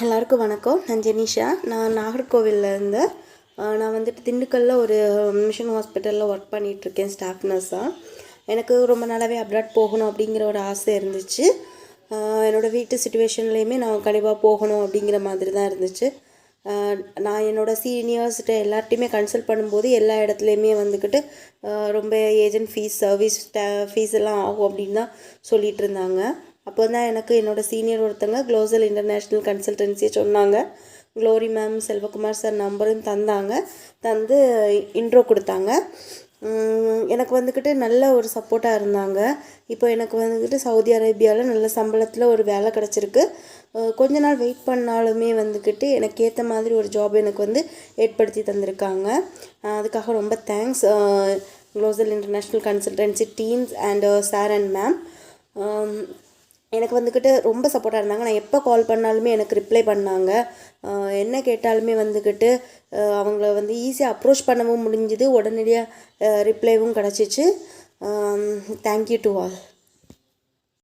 எல்லாருக்கும் வணக்கம். நான் ஜெனிஷா. நான் நாகர்கோவில்லேருந்து நான் வந்துட்டு திண்டுக்கல்லில் ஒரு மிஷன் ஹாஸ்பிட்டலில் ஒர்க் பண்ணிகிட்ருக்கேன் ஸ்டாஃப் நர்ஸாக. எனக்கு ரொம்ப நாளாகவே அப்ராட் போகணும் அப்படிங்கிற ஒரு ஆசை இருந்துச்சு. என்னோடய வீட்டு சுச்சுவேஷன்லேயுமே நான் கண்டிப்பாக போகணும் அப்படிங்கிற மாதிரி தான் இருந்துச்சு. நான் என்னோடய சீனியர்ஸ்கிட்ட எல்லார்ட்டையுமே கன்சல்ட் பண்ணும்போது எல்லா இடத்துலையுமே வந்துக்கிட்டு ரொம்ப ஏஜென்ட் ஃபீஸ், சர்வீஸ் ஃபீஸ் எல்லாம் ஆகும் அப்படின்னு தான் சொல்லிகிட்டு இருந்தாங்க. அப்போ தான் எனக்கு என்னோடய சீனியர் ஒருத்தங்க க்ளோசல் இன்டர்நேஷ்னல் கன்சல்டன்சியை சொன்னாங்க. க்ளோரி மேம், செல்வகுமார் சார் நம்பரும் தந்து இன்ட்ரோ கொடுத்தாங்க. எனக்கு வந்துக்கிட்டு நல்ல ஒரு சப்போர்ட்டாக இருந்தாங்க. இப்போ எனக்கு வந்துக்கிட்டு சவுதி அரேபியாவில் நல்ல சம்பளத்தில் ஒரு வேலை கிடச்சிருக்கு. கொஞ்ச நாள் வெயிட் பண்ணாலுமே வந்துக்கிட்டு எனக்கு ஏற்ற மாதிரி ஒரு ஜாப் எனக்கு வந்து ஏற்படுத்தி தந்திருக்காங்க. அதுக்காக ரொம்ப தேங்க்ஸ் க்ளோசல் international consultancy teams and sir and ma'am. எனக்கு வந்துக்கிட்டு ரொம்ப சப்போர்ட்டாக இருந்தாங்க. நான் எப்போ கால் பண்ணாலுமே எனக்கு ரிப்ளை பண்ணாங்க. என்ன கேட்டாலுமே வந்துக்கிட்டு அவங்கள வந்து ஈஸியாக அப்ரோச் பண்ணவும் முடிஞ்சுது. உடனடியாக ரிப்ளைவும் கிடச்சிச்சு. Thank you to all.